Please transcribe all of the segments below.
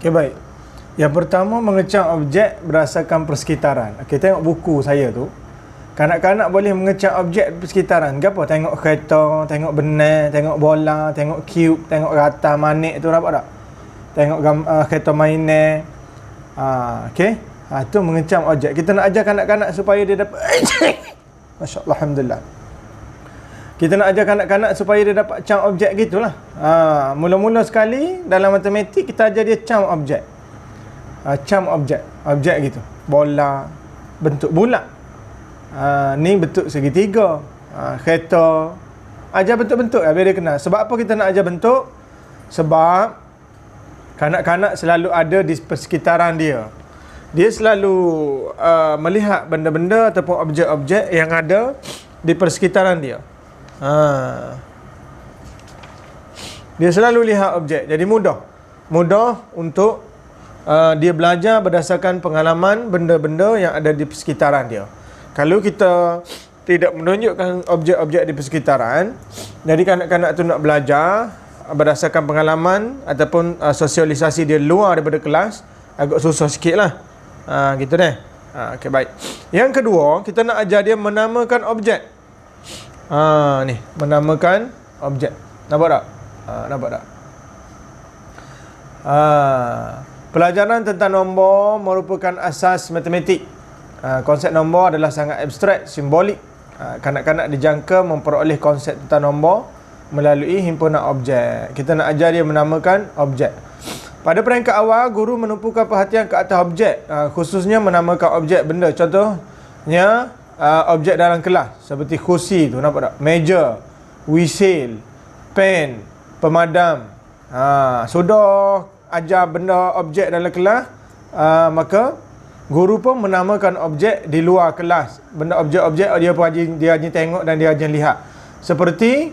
Okey, baik. Yang pertama, mengecam objek berdasarkan persekitaran. Okey, tengok buku saya tu. Kanak-kanak boleh mengecam objek persekitaran. Apa? Tengok kereta, tengok benar, tengok bola, tengok cube, tengok rata manik tu, nampak tak? Tengok kereta mainan. Okey. Itu mengecam objek. Kita nak ajar kanak-kanak supaya dia dapat Masya-Allah, alhamdulillah. Kita nak ajar kanak-kanak supaya dia dapat cam objek gitulah. Mula-mula sekali dalam matematik kita ajar dia cam objek. Cam objek. Objek gitu. Bola bentuk bulat. Ni bentuk segitiga. Kereta. Ajar bentuk-bentuk biar dia kenal. Sebab apa kita nak ajar bentuk? Sebab kanak-kanak selalu ada di persekitaran dia. Dia selalu melihat benda-benda ataupun objek-objek yang ada di persekitaran dia. Dia selalu lihat objek. Jadi mudah untuk dia belajar berdasarkan pengalaman benda-benda yang ada di persekitaran dia. Kalau kita tidak menunjukkan objek-objek di persekitaran, jadi kanak-kanak tu nak belajar berdasarkan pengalaman ataupun sosialisasi dia luar daripada kelas, agak susah sikit lah. Gitu deh. Okay, baik. Yang kedua, kita nak ajar dia menamakan objek. Ni, menamakan objek. Nampak tak? Nampak tak? Pelajaran tentang nombor merupakan asas matematik. Konsep nombor adalah sangat abstrak, simbolik. Kanak-kanak dijangka memperoleh konsep tentang nombor melalui himpunan objek. Kita nak ajar dia menamakan objek. Pada peringkat awal, guru menumpukan perhatian ke atas objek, khususnya menamakan objek benda. Contohnya, objek dalam kelas seperti kursi tu, nampak tak? Meja, wisil, pen, pemadam. Sudah ajar benda objek dalam kelas, maka guru pun menamakan objek di luar kelas. Benda objek-objek dia hanya tengok dan dia hanya lihat. Seperti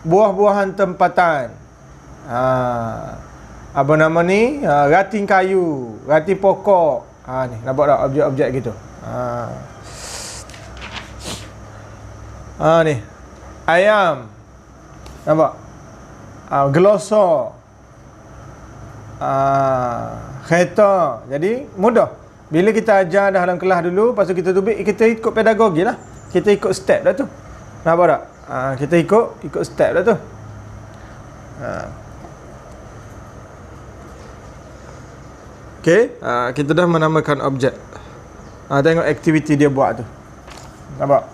buah-buahan tempatan. Apa nama ni? Rating kayu, rating pokok. Ni nampak tak objek-objek gitu. Ni ayam, nampak? Gelosor, kereta. Jadi mudah. Bila kita ajar dalam kelas dulu, lepas tu kita ikut pedagogi lah. Kita ikut step dah tu. Nampak tak? Kita ikut step dah tu. Okey, kita dah menamakan objek. Tengok aktiviti dia buat tu. Nampak?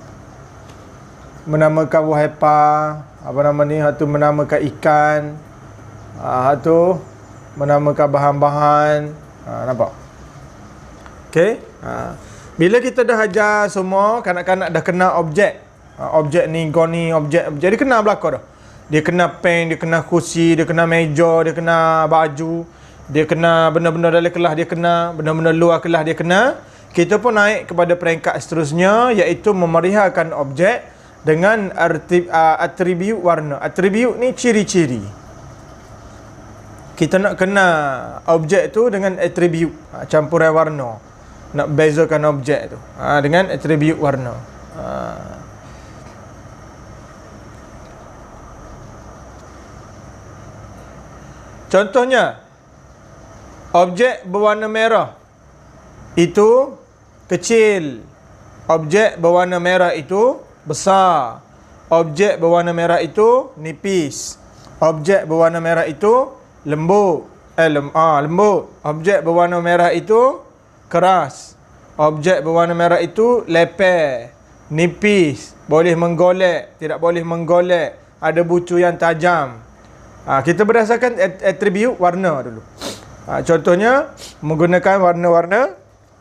Menamakan buah apple, apa nama ni? Satu menamakan ikan. Satu menamakan bahan-bahan. Nampak? Okey. Bila kita dah ajar semua, kanak-kanak dah kenal objek. Objek ni, objek. Jadi kenal belakang dah. Dia kena pen, dia kena kursi, dia kena meja, dia kena baju, dia kena benda-benda dalam kelas, dia kena benda-benda luar kelas, dia kena. Kita pun naik kepada peringkat seterusnya, iaitu memerihalkan objek dengan atribut warna. Atribut ni ciri-ciri. Kita nak kena objek tu dengan atribut, campuran warna. Nak bezakan objek tu dengan atribut warna. Contohnya, objek berwarna merah itu kecil. Objek berwarna merah itu besar. Objek berwarna merah itu nipis. Objek berwarna merah itu lembut. Lembut. Objek berwarna merah itu keras. Objek berwarna merah itu leper, nipis, boleh menggolek, tidak boleh menggolek, ada bucu yang tajam. Kita berdasarkan atribut warna dulu. Contohnya menggunakan warna-warna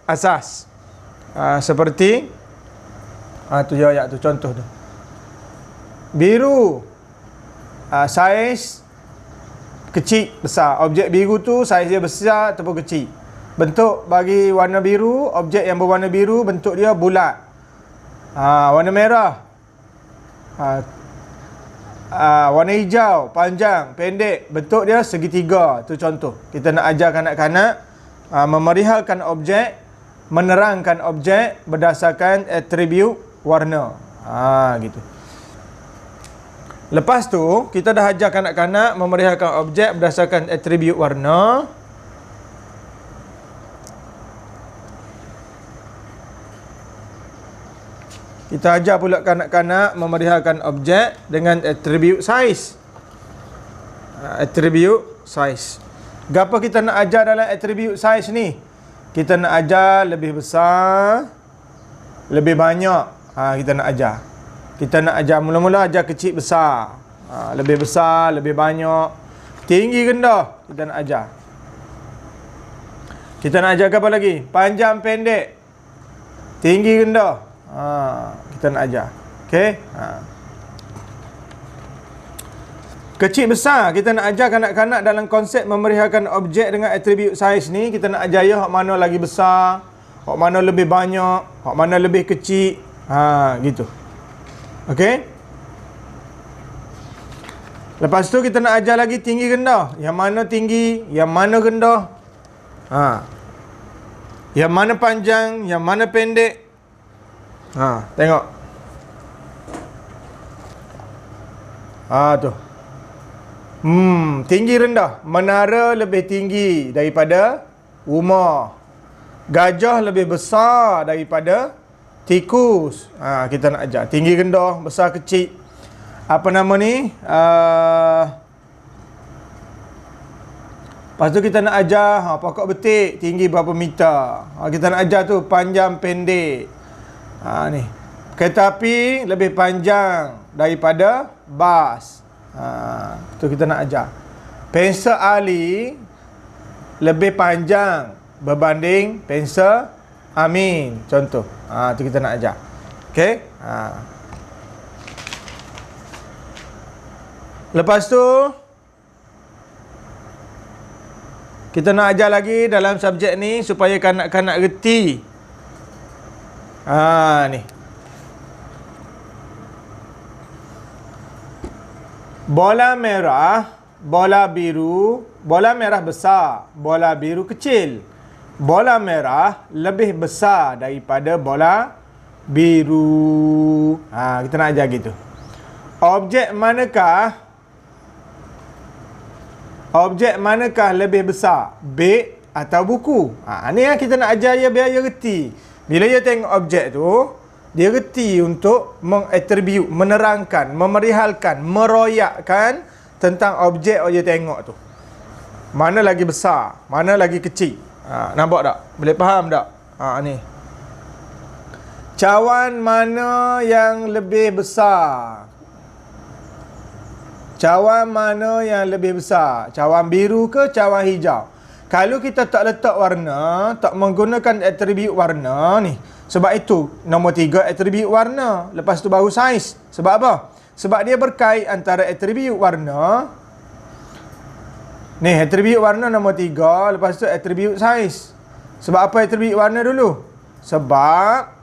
asas. Seperti tu ayat tu, contoh tu. Biru, saiz kecil, besar. Objek biru tu saiz dia besar ataupun kecil. Bentuk bagi warna biru, objek yang berwarna biru bentuk dia bulat. Warna merah, warna hijau, panjang, pendek, bentuk dia segitiga. Tu contoh. Kita nak ajar kanak-kanak memerihalkan objek, menerangkan objek berdasarkan atribut warna. Gitu. Lepas tu, kita dah ajar kanak-kanak memeriahkan objek berdasarkan atribut warna. Kita ajar pula kanak-kanak memeriahkan objek dengan atribut saiz. Atribut saiz. Gapo kita nak ajar dalam atribut saiz ni? Kita nak ajar lebih besar, lebih banyak. Kita nak ajar. Kita nak ajar mula-mula ajar kecil besar. Lebih besar, lebih banyak. Tinggi rendah kita nak ajar. Kita nak ajar apa lagi? Panjang pendek. Tinggi rendah. Kita nak ajar. Okey? Kecil besar kita nak ajar kanak-kanak dalam konsep memeriahkan objek dengan atribut saiz ni. Kita nak ajar hak mana lagi besar, hak mana lebih banyak, hak mana lebih kecil. Gitu. Okey? Lepas tu kita nak ajar lagi tinggi rendah. Yang mana tinggi, yang mana rendah. Yang mana panjang, yang mana pendek. Tengok. Tu. Tinggi rendah. Menara lebih tinggi daripada rumah. Gajah lebih besar daripada tikus. Kita nak ajar. Tinggi rendah, besar kecil. Apa nama ni? Lepas tu kita nak ajar pokok betik tinggi berapa meter. Kita nak ajar tu panjang pendek. Ni. Kereta api lebih panjang daripada bas. Tu kita nak ajar. Pensel Ali lebih panjang berbanding pensel Amin. Contoh. Tu kita nak ajar. Okey? Lepas tu kita nak ajar lagi dalam subjek ni supaya kanak-kanak reti. Ni. Bola merah, bola biru, bola merah besar, bola biru kecil. Bola merah lebih besar daripada bola biru. Kita nak ajar gitu. Objek manakah lebih besar? Beg atau buku? Ni yang kita nak ajar dia biar dia reti. Bila dia tengok objek tu, dia reti untuk mengatribut, menerangkan, memerihalkan, meroyakkan tentang objek yang dia tengok tu. Mana lagi besar, mana lagi kecil. Nampak tak? Boleh faham tak? Ni. Cawan mana yang lebih besar? Cawan mana yang lebih besar? Cawan biru ke cawan hijau? Kalau kita tak letak warna, tak menggunakan atribut warna ni. Sebab itu nombor 3 atribut warna. Lepas tu baru saiz. Sebab apa? Sebab dia berkait antara atribut warna. Ni atribut warna nombor 3, lepas tu atribut saiz. Sebab apa atribut warna dulu? Sebab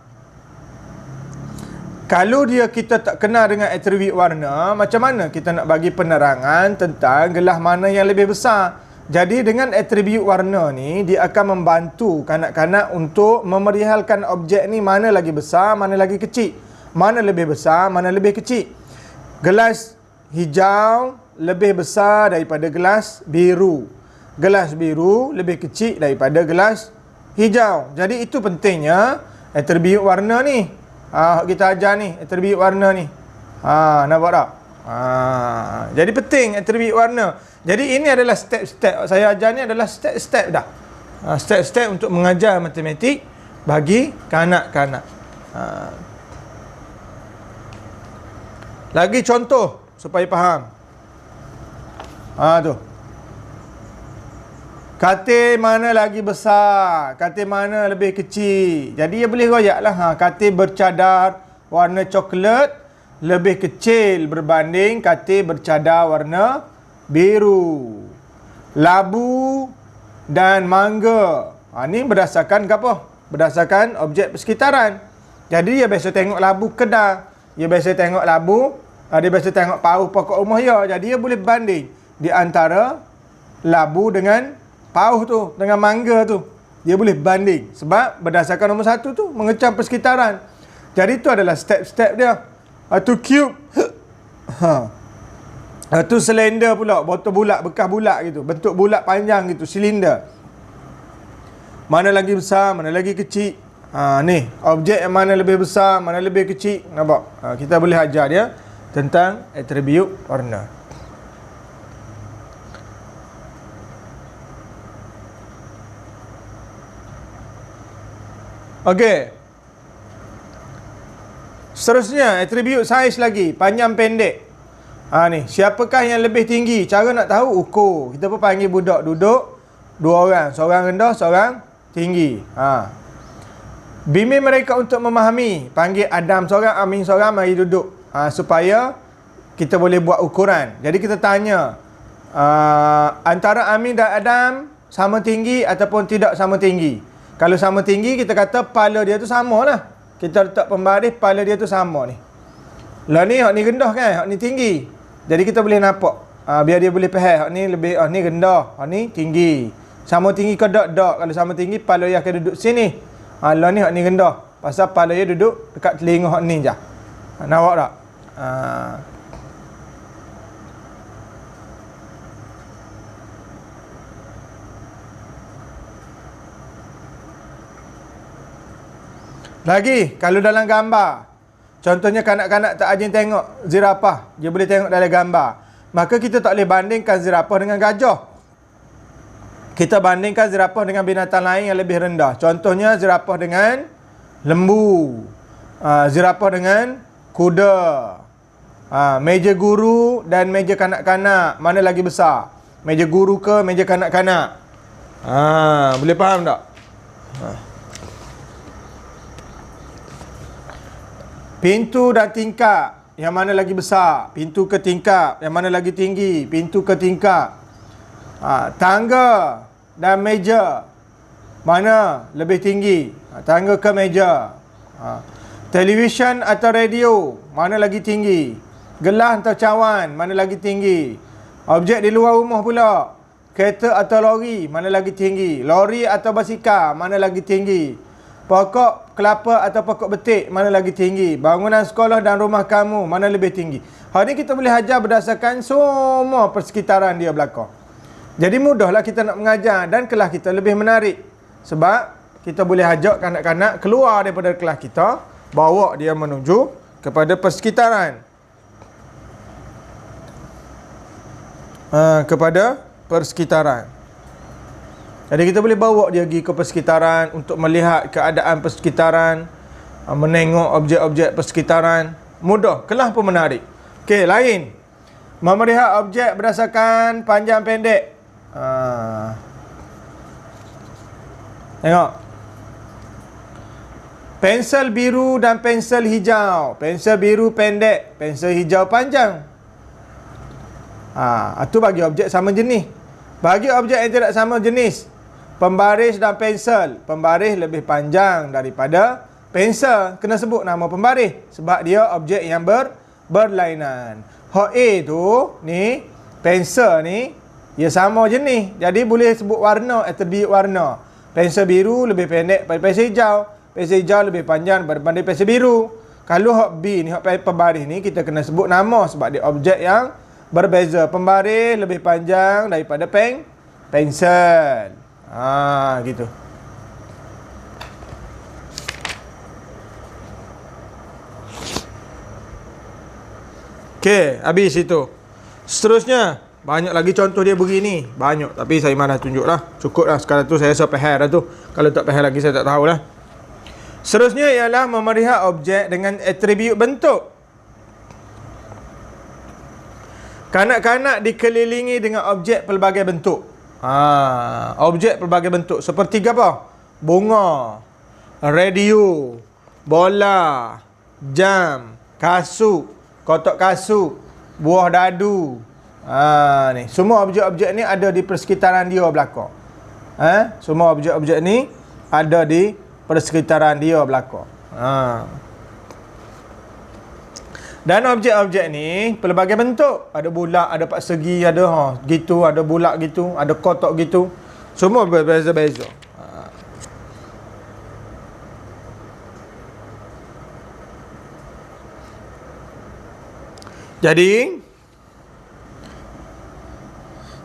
kalau kita tak kenal dengan atribut warna, macam mana kita nak bagi penerangan tentang gelas mana yang lebih besar? Jadi dengan atribut warna ni, dia akan membantu kanak-kanak untuk memerihalkan objek ni mana lagi besar, mana lagi kecil. Mana lebih besar, mana lebih kecil. Gelas hijau lebih besar daripada gelas biru. Gelas biru lebih kecil daripada gelas hijau. Jadi itu pentingnya atribut warna ni. Kita ajar ni, atribut warna ni. Nampak tak? Jadi penting atribut warna. Jadi ini adalah step-step. Saya ajar ni adalah step-step dah. Step-step untuk mengajar matematik bagi kanak-kanak. Lagi contoh supaya faham. Tu. Katil mana lagi besar? Katil mana lebih kecil? Jadi dia boleh royak lah. Katil bercadar warna coklat lebih kecil berbanding katil bercadar warna biru. Labu dan mangga. Ni berdasarkan apa? Berdasarkan objek persekitaran. Jadi dia biasa tengok labu kedai. Dia biasa tengok labu. Dia biasa tengok pauh pokok rumah dia. Jadi dia boleh banding di antara labu dengan pauh tu, dengan mangga tu. Dia boleh banding. Sebab berdasarkan nombor 1 tu, mengecam persekitaran. Jadi itu adalah step-step dia. Tu cube. Tu silinder pula, botol bulat, bekas bulat gitu. Bentuk bulat panjang gitu, silinder. Mana lagi besar, mana lagi kecil. Ni, objek yang mana lebih besar, mana lebih kecil. Nampak? Kita boleh ajar dia tentang atribut warna. Okey. Seterusnya, atribut saiz lagi, panjang pendek. Ni, siapakah yang lebih tinggi? Cara nak tahu, ukur. Kita pun panggil budak duduk, dua orang. Seorang rendah, seorang tinggi. Bimbing mereka untuk memahami. Panggil Adam seorang, Amin seorang, mari duduk. Supaya kita boleh buat ukuran. Jadi kita tanya, antara Amin dan Adam sama tinggi ataupun tidak sama tinggi? Kalau sama tinggi, kita kata kepala dia tu sama lah. Kita letak pembaris, kepala dia tu sama ni. Lah ni, hak ni rendah kan? Hak ni tinggi. Jadi kita boleh nampak. Biar dia boleh faham. Hak ni lebih, ni rendah. Hak ni tinggi. Sama tinggi ke tak? Kalau sama tinggi, kepala dia akan duduk sini. Lah ni hak ni rendah. Pasal kepala dia duduk dekat telinga hak ni je. Nampak tak? Lagi, kalau dalam gambar. Contohnya kanak-kanak tak ajin tengok zirafah. Dia boleh tengok dalam gambar. Maka kita tak boleh bandingkan zirafah dengan gajah. Kita bandingkan zirafah dengan binatang lain yang lebih rendah. Contohnya zirafah dengan lembu. Zirafah dengan kuda. Meja guru dan meja kanak-kanak. Mana lagi besar? Meja guru ke meja kanak-kanak? Boleh faham tak? Pintu dan tingkap, yang mana lagi besar? Pintu ke tingkap, yang mana lagi tinggi? Pintu ke tingkap. Tangga dan meja, mana lebih tinggi? Tangga ke meja. Televisyen atau radio, mana lagi tinggi? Gelas atau cawan, mana lagi tinggi? Objek di luar rumah pula, kereta atau lori, mana lagi tinggi? Lori atau basikal, mana lagi tinggi? Pokok kelapa atau pokok betik, mana lagi tinggi? Bangunan sekolah dan rumah kamu, mana lebih tinggi? Hari ni kita boleh ajar berdasarkan semua persekitaran dia belakang. Jadi mudahlah kita nak mengajar dan kelas kita lebih menarik. Sebab kita boleh ajak kanak-kanak keluar daripada kelas kita, bawa dia menuju kepada persekitaran. Kepada persekitaran. Jadi kita boleh bawa dia pergi ke persekitaran untuk melihat keadaan persekitaran, menengok objek-objek persekitaran. Mudah, kelas pun menarik. Okey, lain. Memerihal objek berdasarkan panjang pendek. Tengok. Pensel biru dan pensel hijau. Pensel biru pendek, pensel hijau panjang. Itu bagi objek sama jenis. Bagi objek yang tidak sama jenis, pembaris dan pensel. Pembaris lebih panjang daripada pensel. Kena sebut nama pembaris sebab dia objek yang berlainan. Hak A tu, ni, pensel ni, ia sama jenis. Jadi boleh sebut warna, atribut warna. Pensel biru lebih pendek daripada pensel hijau. Pensel hijau lebih panjang daripada pensel biru. Kalau hak B ni, hak pembaris ni, kita kena sebut nama sebab dia objek yang berbeza. Pembaris lebih panjang daripada pensel. Gitu. Okey, habis itu. Seterusnya, banyak lagi contoh dia begini. Banyak, tapi saya malah tunjuklah. Cukuplah, sekarang tu saya rasa faham dah tu. Kalau tak faham lagi, saya tak tahulah. Seterusnya ialah memerihal objek dengan atribut bentuk. Kanak-kanak dikelilingi dengan objek pelbagai bentuk. Objek pelbagai bentuk. Seperti apa? Bunga, radio, bola, jam, kasut, kotak kasut, buah dadu. Ni. Semua objek-objek ni ada di persekitaran dia belakang. Semua objek-objek ni ada di persekitaran dia belakang. Dan objek-objek ni pelbagai bentuk. Ada bulat, ada persegi, ada gitu, ada bulat gitu, ada kotak gitu. Semua berbeza-beza. Jadi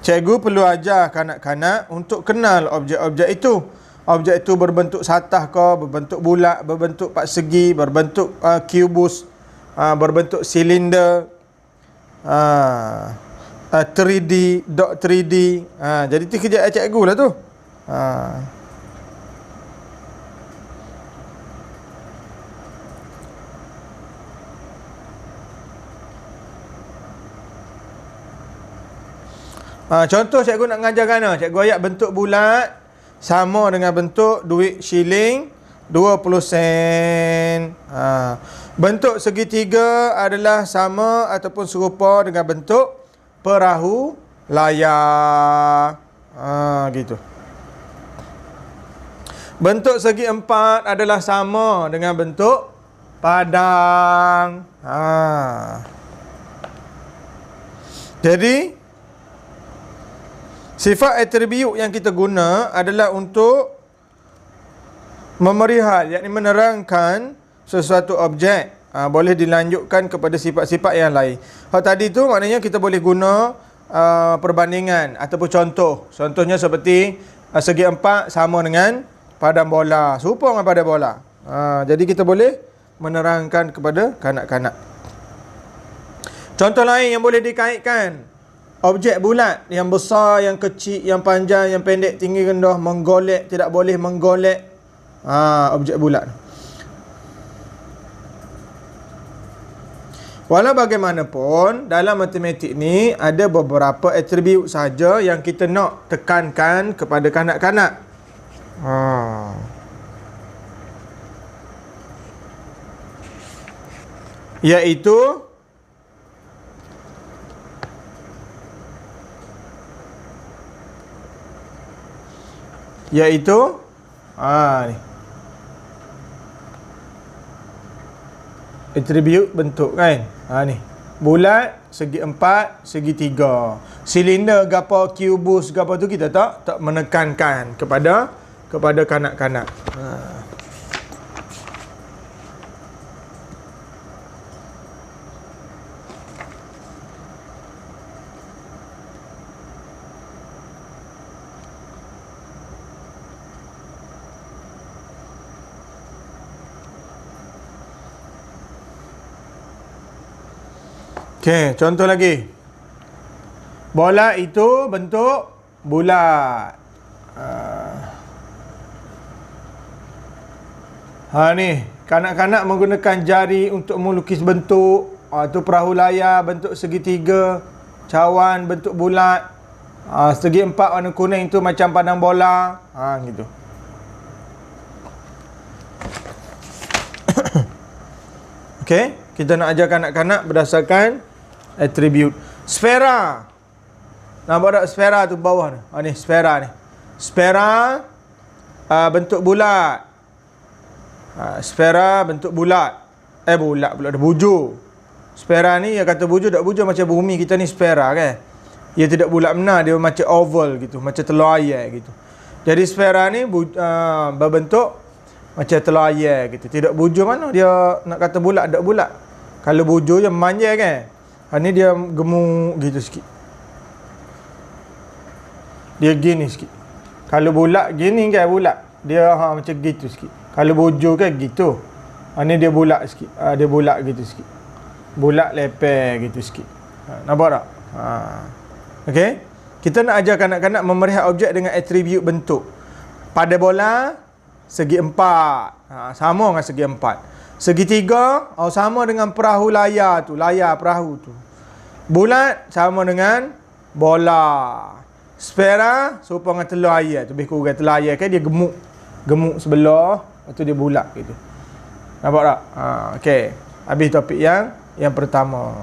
Cikgu perlu ajar kanak-kanak untuk kenal objek-objek itu. Objek itu berbentuk satah ke, berbentuk bulat, berbentuk persegi, berbentuk kubus, berbentuk silinder, 3D, dot 3D. Jadi tu kerja cikgu lah tu. Contoh cikgu nak ngajar kana? Cikgu ayat bentuk bulat sama dengan bentuk duit shilling 20 sen. Bentuk segitiga adalah sama ataupun serupa dengan bentuk perahu layar. Gitu. Bentuk segi empat adalah sama dengan bentuk padang. Jadi sifat atribut yang kita guna adalah untuk memerihat, yakni menerangkan sesuatu objek. Boleh dilanjutkan kepada sifat-sifat yang lain. Hal tadi tu maknanya kita boleh guna perbandingan ataupun contoh. Contohnya seperti segi empat sama dengan padang bola, serupa dengan padang bola. Jadi kita boleh menerangkan kepada kanak-kanak. Contoh lain yang boleh dikaitkan, objek bulat, yang besar, yang kecil, yang panjang, yang pendek, tinggi, rendah, menggolek, tidak boleh menggolek. Objek bulat. Walau bagaimanapun, dalam matematik ni ada beberapa atribut saja yang kita nak tekankan kepada kanak-kanak. Iaitu ni atribut bentuk kan. Ni bulat, segi empat, segi tiga, silinder gapo, kubus gapo tu kita tak menekankan kepada kanak-kanak. Okey, contoh lagi. Bola itu bentuk bulat. Ni, kanak-kanak menggunakan jari untuk melukis bentuk. Itu perahu layar bentuk segitiga, cawan bentuk bulat. Segi empat warna kuning itu macam padang bola. Gitu. Okey, kita nak ajar kanak-kanak berdasarkan atribut. Sfera. Nampak tak sfera tu bawah ni? Ni sfera ni. Sfera bentuk bulat. Sfera bentuk bulat. Bulat pula ada bujur. Sfera ni, dia kata bujur tak bujur macam bumi kita ni sfera kan. Dia tidak bulat benar, dia macam oval gitu, macam telur ayam gitu. Jadi sfera ni berbentuk macam telur ayam gitu. Tidak bujur mana dia nak kata bulat tak bulat. Kalau bujur yang manja kan. Ni dia gemuk gitu sikit. Dia gini sikit. Kalau bulat gini kan bulat. Dia macam gitu sikit. Kalau bujur kan gitu. Ni dia bulat sikit. Dia bulat gitu sikit. Bulat leper gitu sikit. Nampak tak? Okey. Kita nak ajar kanak-kanak memerihat objek dengan atribut bentuk. Pada bola segi empat. Sama dengan segi empat. Segitiga sama dengan perahu layar tu, layar perahu tu. Bulat sama dengan bola. Sfera serupa dengan telur air, lebih kurang telur air kan dia gemuk. Gemuk sebelah, lepas tu dia bulat gitu. Nampak tak? Okey. Habis topik yang pertama.